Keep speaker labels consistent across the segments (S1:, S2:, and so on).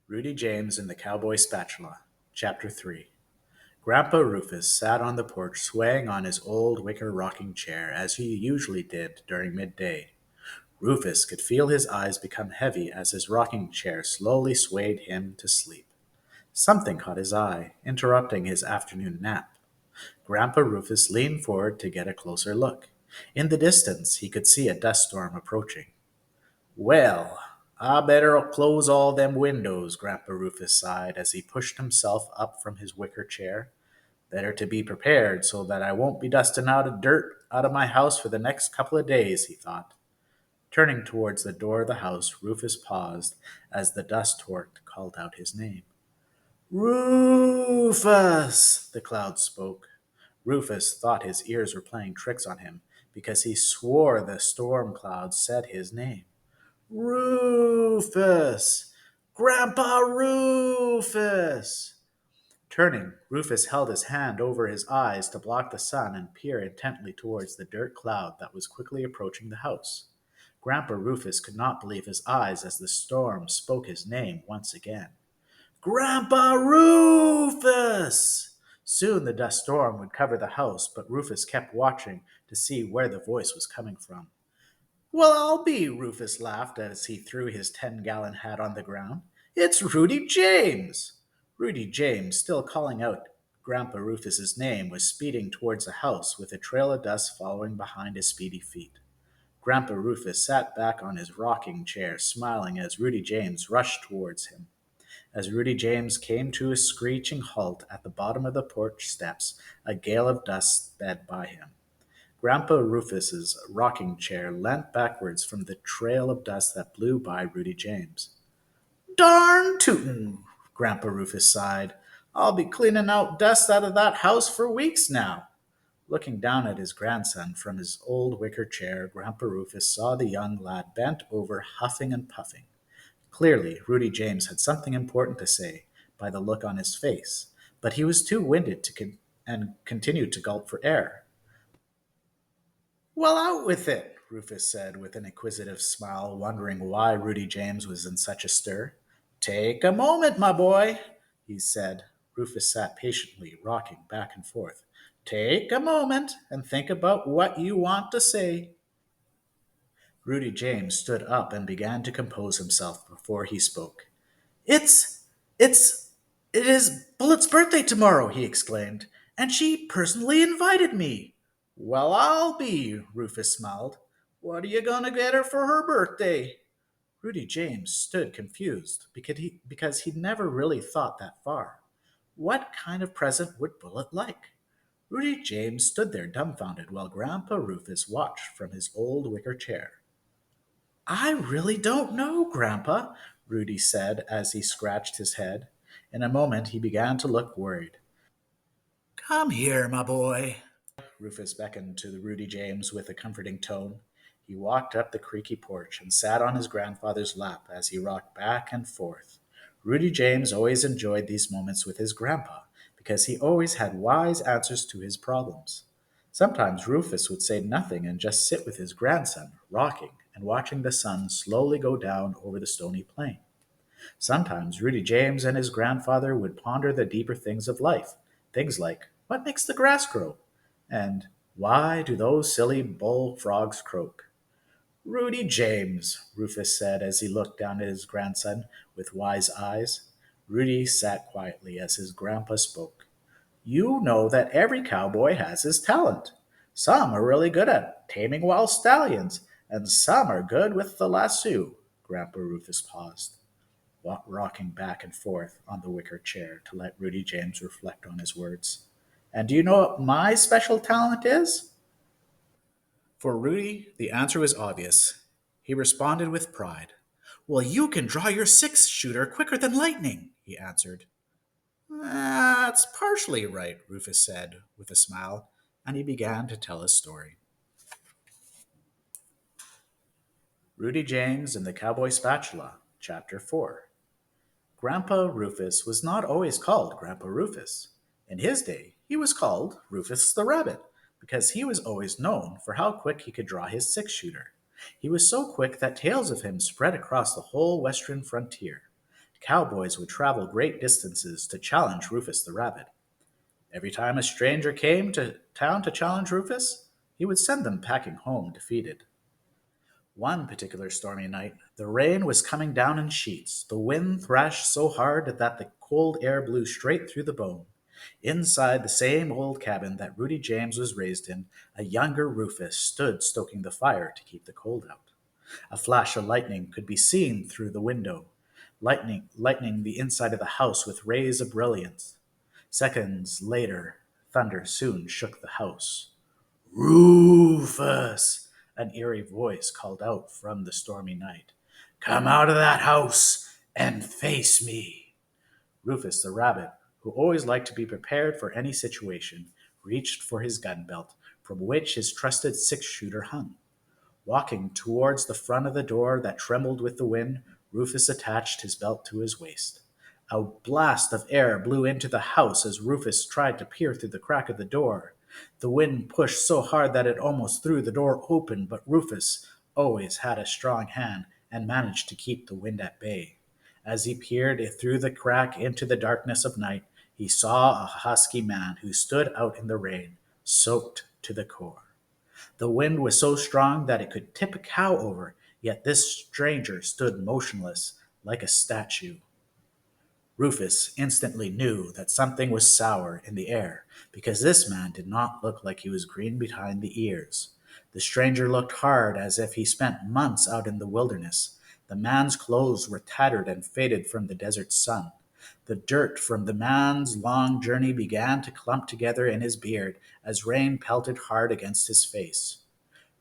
S1: Rudy James and the Cowboy Spatula, Chapter 3. Grandpa Rufus sat on the porch swaying on his old wicker rocking chair as he usually did during midday. Rufus could feel his eyes become heavy as his rocking chair slowly swayed him to sleep. Something caught his eye, interrupting his afternoon nap. Grandpa Rufus leaned forward to get a closer look. In the distance, he could see a dust storm approaching. Well, I better close all them windows, Grandpa Rufus sighed as he pushed himself up from his wicker chair. Better to be prepared so that I won't be dusting out of dirt out of my house for the next couple of days, he thought. Turning towards the door of the house, Rufus paused as the dust stork called out his name. Rufus! The cloud spoke. Rufus thought his ears were playing tricks on him because he swore the storm cloud said his name. Rufus! Grandpa Rufus! Turning, Rufus held his hand over his eyes to block the sun and peer intently towards the dirt cloud that was quickly approaching the house. Grandpa Rufus could not believe his eyes as the storm spoke his name once again. Grandpa Rufus! Soon the dust storm would cover the house, but Rufus kept watching to see where the voice was coming from. Well, I'll be, Rufus laughed as he threw his 10-gallon hat on the ground. It's Rudy James! Rudy James, still calling out Grandpa Rufus's name, was speeding towards the house with a trail of dust following behind his speedy feet. Grandpa Rufus sat back on his rocking chair, smiling as Rudy James rushed towards him. As Rudy James came to a screeching halt at the bottom of the porch steps, a gale of dust sped by him. Grandpa Rufus's rocking chair leant backwards from the trail of dust that blew by Rudy James. Darn tootin', Grandpa Rufus sighed. I'll be cleaning out dust out of that house for weeks now. Looking down at his grandson from his old wicker chair, Grandpa Rufus saw the young lad bent over, huffing and puffing. Clearly, Rudy James had something important to say by the look on his face, but he was too winded and continued to gulp for air. Well, out with it, Rufus said with an inquisitive smile, wondering why Rudy James was in such a stir. Take a moment, my boy, he said. Rufus sat patiently, rocking back and forth. Take a moment and think about what you want to say. Rudy James stood up and began to compose himself before he spoke. It's, it's, it is Bullet's birthday tomorrow, he exclaimed, and she personally invited me. Well, I'll be, Rufus smiled. What are you going to get her for her birthday? Rudy James stood confused because he'd never really thought that far. What kind of present would Bullet like? Rudy James stood there dumbfounded while Grandpa Rufus watched from his old wicker chair. I really don't know, Grandpa, Rudy said as he scratched his head. In a moment he began to look worried. Come here, my boy. Rufus beckoned to Rudy James with a comforting tone. He walked up the creaky porch and sat on his grandfather's lap as he rocked back and forth. Rudy James always enjoyed these moments with his grandpa because he always had wise answers to his problems. Sometimes Rufus would say nothing and just sit with his grandson, rocking and watching the sun slowly go down over the stony plain. Sometimes Rudy James and his grandfather would ponder the deeper things of life, things like, what makes the grass grow? And why do those silly bullfrogs croak? Rudy James, Rufus said as he looked down at his grandson with wise eyes. Rudy sat quietly as his grandpa spoke. You know that every cowboy has his talent. Some are really good at taming wild stallions, and some are good with the lasso. Grandpa Rufus paused, rocking back and forth on the wicker chair to let Rudy James reflect on his words. And do you know what my special talent is? For Rudy, the answer was obvious. He responded with pride. Well, you can draw your six-shooter quicker than lightning, he answered. That's partially right, Rufus said with a smile, and he began to tell his story. Rudy James and the Cowboy Spatula, Chapter 4. Grandpa Rufus was not always called Grandpa Rufus. In his day, he was called Rufus the Rabbit because he was always known for how quick he could draw his six-shooter. He was so quick that tales of him spread across the whole western frontier. Cowboys would travel great distances to challenge Rufus the rabbit. Every time a stranger came to town to challenge Rufus, he would send them packing home defeated. One particular stormy night, the rain was coming down in sheets. The wind thrashed so hard that the cold air blew straight through the bone. Inside the same old cabin that Rudy James was raised in, a younger Rufus stood stoking the fire to keep the cold out. A flash of lightning could be seen through the window, lightning the inside of the house with rays of brilliance. Seconds later, thunder soon shook the house. Rufus! An eerie voice called out from the stormy night. Come out of that house and face me. Rufus the rabbit, who always liked to be prepared for any situation, reached for his gun belt, from which his trusted six-shooter hung. Walking towards the front of the door that trembled with the wind, Rufus attached his belt to his waist. A blast of air blew into the house as Rufus tried to peer through the crack of the door. The wind pushed so hard that it almost threw the door open, but Rufus always had a strong hand and managed to keep the wind at bay. As he peered through the crack into the darkness of night, he saw a husky man who stood out in the rain, soaked to the core. The wind was so strong that it could tip a cow over, yet this stranger stood motionless, like a statue. Rufus instantly knew that something was sour in the air, because this man did not look like he was green behind the ears. The stranger looked hard, as if he spent months out in the wilderness. The man's clothes were tattered and faded from the desert sun. The dirt from the man's long journey began to clump together in his beard as rain pelted hard against his face.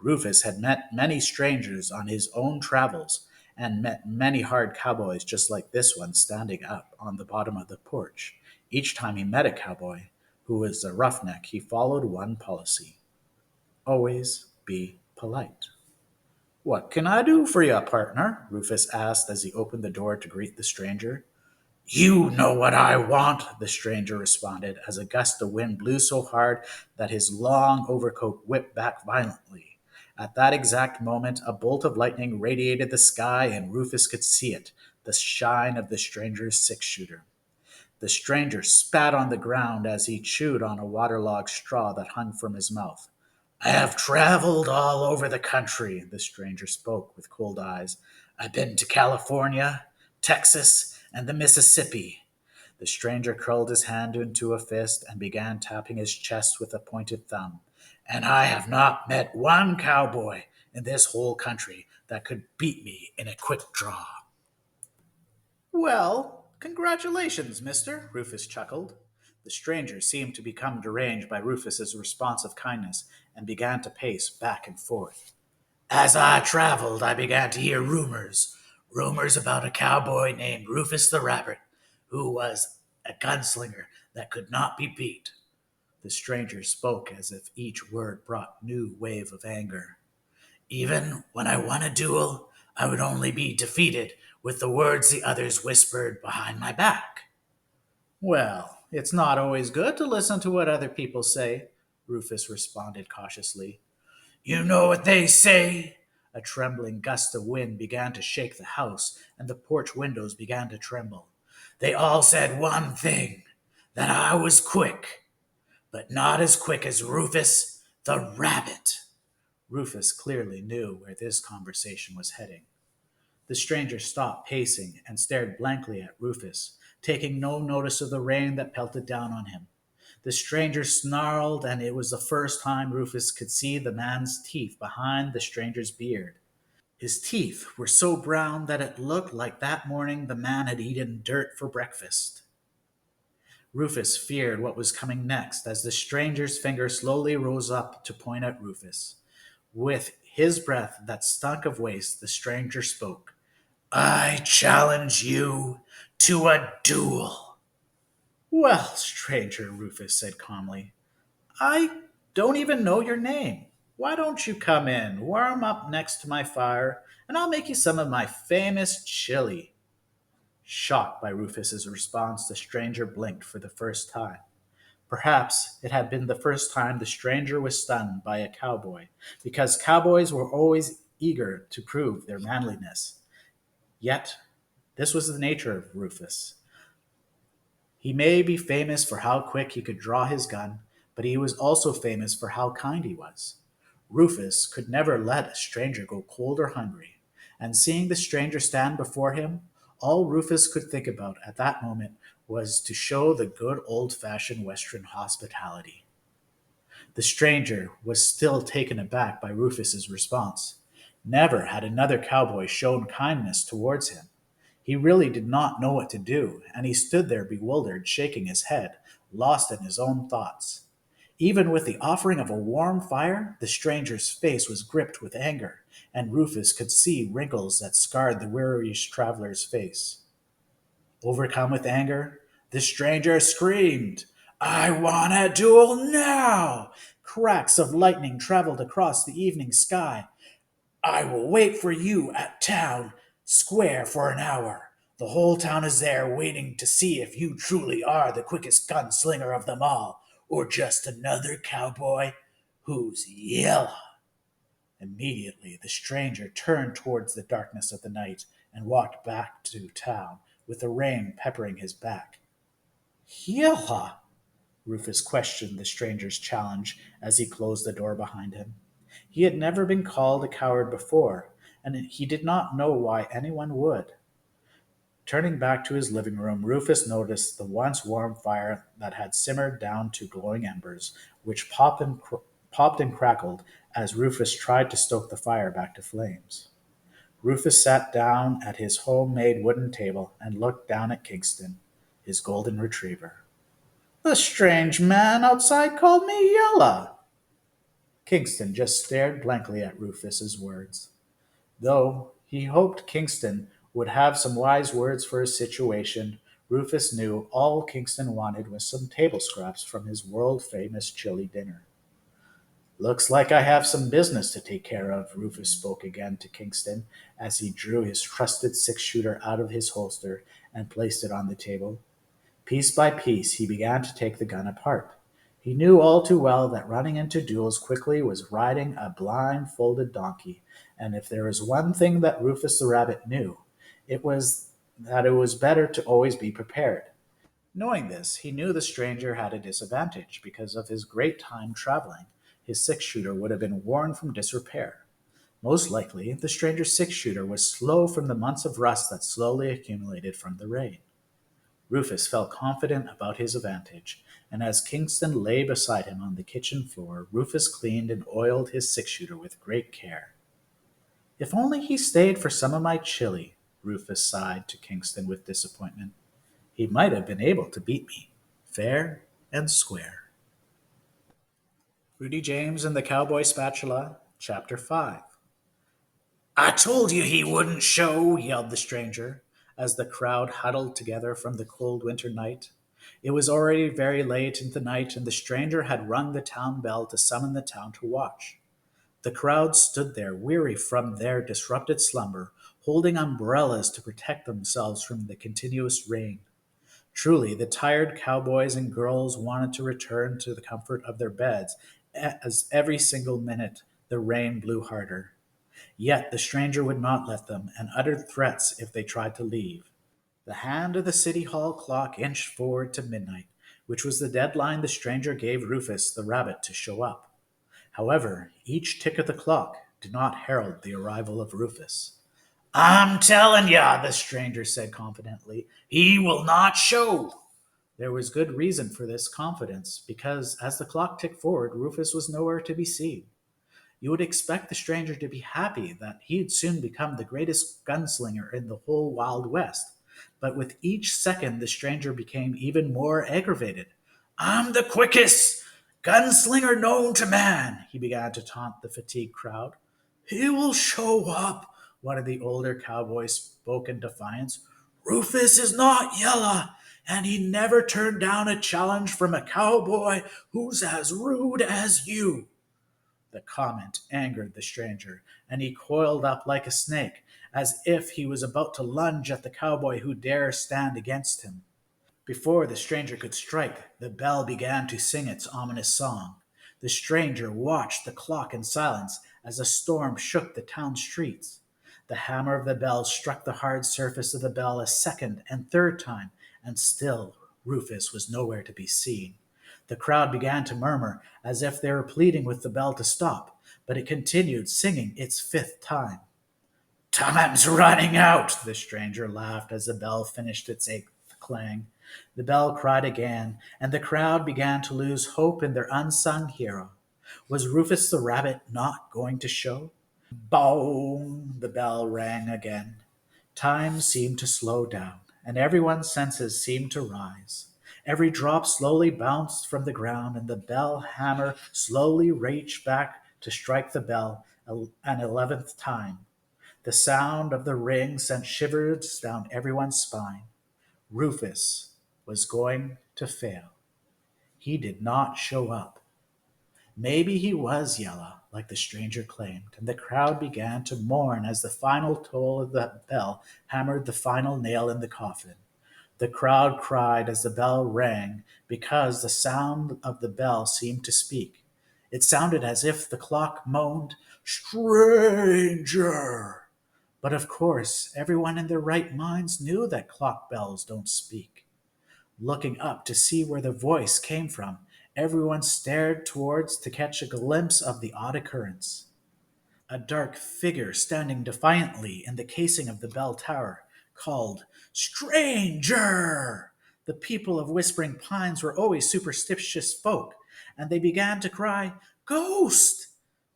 S1: Rufus had met many strangers on his own travels and met many hard cowboys just like this one standing up on the bottom of the porch. Each time he met a cowboy who was a roughneck, he followed one policy: always be polite. What can I do for you, partner? Rufus asked as he opened the door to greet the stranger. You know what I want, the stranger responded as a gust of wind blew so hard that his long overcoat whipped back violently. At that exact moment, a bolt of lightning radiated the sky, and Rufus could see it, the shine of the stranger's six-shooter. The stranger spat on the ground as he chewed on a waterlogged straw that hung from his mouth. I have traveled all over the country, the stranger spoke with cold eyes. I've been to California, Texas, and the Mississippi. The stranger curled his hand into a fist and began tapping his chest with a pointed thumb. And I have not met one cowboy in this whole country that could beat me in a quick draw. Well, congratulations, mister, Rufus chuckled. The stranger seemed to become deranged by Rufus's responsive kindness and began to pace back and forth. As I traveled, I began to hear rumors about a cowboy named Rufus the Rabbit, who was a gunslinger that could not be beat. The stranger spoke as if each word brought new wave of anger. Even when I won a duel, I would only be defeated with the words the others whispered behind my back. Well, it's not always good to listen to what other people say, Rufus responded cautiously. You know what they say? A trembling gust of wind began to shake the house, and the porch windows began to tremble. They all said one thing, that I was quick, but not as quick as Rufus the Rabbit. Rufus clearly knew where this conversation was heading. The stranger stopped pacing and stared blankly at Rufus, taking no notice of the rain that pelted down on him. The stranger snarled, and it was the first time Rufus could see the man's teeth behind the stranger's beard. His teeth were so brown that it looked like that morning the man had eaten dirt for breakfast. Rufus feared what was coming next as the stranger's finger slowly rose up to point at Rufus. With his breath that stunk of waste, the stranger spoke. I challenge you to a duel. Well, stranger, Rufus said calmly, I don't even know your name. Why don't you come in, warm up next to my fire, and I'll make you some of my famous chili. Shocked by Rufus's response, the stranger blinked for the first time. Perhaps it had been the first time the stranger was stunned by a cowboy, because cowboys were always eager to prove their manliness. Yet This was the nature of Rufus. He may be famous for how quick he could draw his gun, but he was also famous for how kind he was. Rufus could never let a stranger go cold or hungry, and seeing the stranger stand before him, all Rufus could think about at that moment was to show the good old fashioned Western hospitality. The stranger was still taken aback by Rufus's response. Never had another cowboy shown kindness towards him. He really did not know what to do, and he stood there bewildered, shaking his head, lost in his own thoughts. Even with the offering of a warm fire, the stranger's face was gripped with anger, and Rufus could see wrinkles that scarred the weary traveler's face. Overcome with anger, the stranger screamed, "I want a duel now!" Cracks of lightning traveled across the evening sky. "I will wait for you at town square for an hour. The whole town is there waiting to see if you truly are the quickest gunslinger of them all, or just another cowboy who's yellow." Immediately, the stranger turned towards the darkness of the night and walked back to town, with the rain peppering his back. "Yellow?" Rufus questioned the stranger's challenge as he closed the door behind him. He had never been called a coward before, and he did not know why anyone would. Turning back to his living room, Rufus noticed the once warm fire that had simmered down to glowing embers, which popped and crackled as Rufus tried to stoke the fire back to flames. Rufus sat down at his homemade wooden table and looked down at Kingston, his golden retriever. "The strange man outside called me Yella." Kingston just stared blankly at Rufus's words. Though he hoped Kingston would have some wise words for his situation, Rufus knew all Kingston wanted was some table scraps from his world-famous chili dinner. "Looks like I have some business to take care of," Rufus spoke again to Kingston as he drew his trusted six-shooter out of his holster and placed it on the table. Piece by piece he began to take the gun apart. He knew all too well that running into duels quickly was riding a blindfolded donkey, and if there was one thing that Rufus the Rabbit knew, it was that it was better to always be prepared. Knowing this, he knew the stranger had a disadvantage because of his great time traveling. His six-shooter would have been worn from disrepair. Most likely, the stranger's six-shooter was slow from the months of rust that slowly accumulated from the rain. Rufus felt confident about his advantage, and as Kingston lay beside him on the kitchen floor, Rufus cleaned and oiled his six-shooter with great care. "If only he stayed for some of my chili," Rufus sighed to Kingston with disappointment. "He might have been able to beat me, fair and square." Rudy James and the Cowboy Spatula, Chapter 5. "I told you he wouldn't show," yelled the stranger, as the crowd huddled together from the cold winter night. It was already very late in the night, and the stranger had rung the town bell to summon the town to watch. The crowd stood there, weary from their disrupted slumber, holding umbrellas to protect themselves from the continuous rain. Truly, the tired cowboys and girls wanted to return to the comfort of their beds, as every single minute the rain blew harder. Yet the stranger would not let them, and uttered threats if they tried to leave. The hand of the city hall clock inched forward to midnight, which was the deadline the stranger gave Rufus the rabbit to show up. However, each tick of the clock did not herald the arrival of Rufus. "I'm telling ya," the stranger said confidently, "he will not show." There was good reason for this confidence, because as the clock ticked forward, Rufus was nowhere to be seen. You would expect the stranger to be happy that he'd soon become the greatest gunslinger in the whole Wild West. But with each second, the stranger became even more aggravated. "I'm the quickest gunslinger known to man," he began to taunt the fatigued crowd. "He will show up," one of the older cowboys spoke in defiance. "Rufus is not yellow, and he never turned down a challenge from a cowboy who's as rude as you." The comment angered the stranger, and he coiled up like a snake, as if he was about to lunge at the cowboy who dare stand against him. Before the stranger could strike, the bell began to sing its ominous song. The stranger watched the clock in silence as a storm shook the town streets. The hammer of the bell struck the hard surface of the bell a second and third time, and still Rufus was nowhere to be seen. The crowd began to murmur, as if they were pleading with the bell to stop, but it continued singing its fifth time. "Time's running out," the stranger laughed as the bell finished its eighth clang. The bell cried again, and the crowd began to lose hope in their unsung hero. Was Rufus the rabbit not going to show? Boom! The bell rang again. Time seemed to slow down, and everyone's senses seemed to rise. Every drop slowly bounced from the ground, and the bell hammer slowly reached back to strike the bell an 11th time. The sound of the ring sent shivers down everyone's spine. Rufus was going to fail. He did not show up. Maybe he was yellow, like the stranger claimed, and the crowd began to mourn as the final toll of the bell hammered the final nail in the coffin. The crowd cried as the bell rang because the sound of the bell seemed to speak. It sounded as if the clock moaned, "Stranger!" But of course, everyone in their right minds knew that clock bells don't speak. Looking up to see where the voice came from, everyone stared towards to catch a glimpse of the odd occurrence. A dark figure standing defiantly in the casing of the bell tower called, "Stranger!" The people of Whispering Pines were always superstitious folk, and they began to cry, "Ghost!"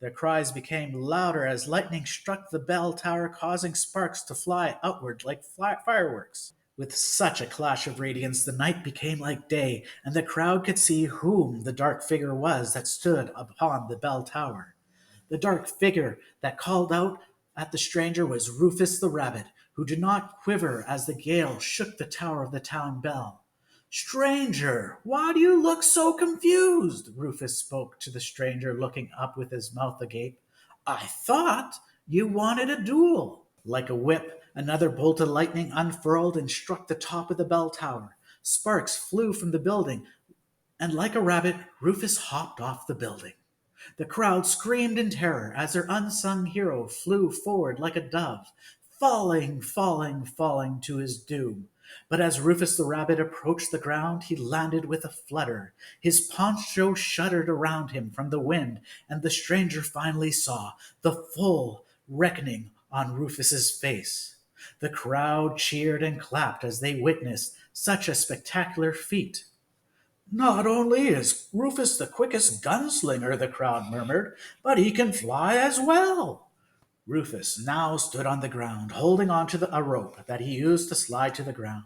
S1: Their cries became louder as lightning struck the bell tower, causing sparks to fly outward like fireworks. With such a clash of radiance, the night became like day, and the crowd could see whom the dark figure was that stood upon the bell tower. The dark figure that called out at the stranger was Rufus the rabbit, who did not quiver as the gale shook the tower of the town bell. "Stranger, why do you look so confused?" Rufus spoke to the stranger, looking up with his mouth agape. "I thought you wanted a duel." Like a whip, another bolt of lightning unfurled and struck the top of the bell tower. Sparks flew from the building, and like a rabbit, Rufus hopped off the building. The crowd screamed in terror as their unsung hero flew forward like a dove, falling to his doom. But as Rufus the rabbit approached the ground, he landed with a flutter. His poncho shuddered around him from the wind, and the stranger finally saw the full reckoning on Rufus's face. The crowd cheered and clapped as they witnessed such a spectacular feat. "Not only is Rufus the quickest gunslinger," the crowd murmured, "but he can fly as well." Rufus now stood on the ground, holding on to a rope that he used to slide to the ground.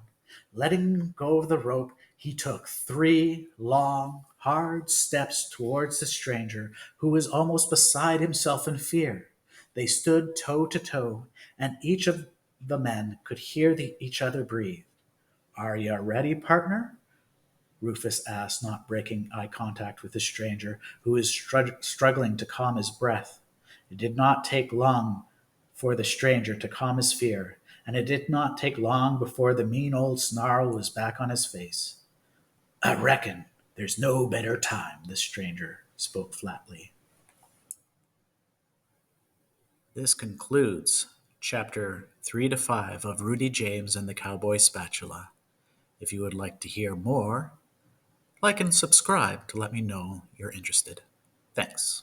S1: Letting go of the rope, he took 3 long, hard steps towards the stranger, who was almost beside himself in fear. They stood toe to toe, and each of the men could hear each other breathe. "Are you ready, partner?" Rufus asked, not breaking eye contact with the stranger, who was struggling to calm his breath. It did not take long for the stranger to calm his fear, and it did not take long before the mean old snarl was back on his face. "I reckon there's no better time," the stranger spoke flatly. This concludes chapter 3 to 5 of Rudy James and the Cowboy Spatula. If you would like to hear more, like and subscribe to let me know you're interested. Thanks.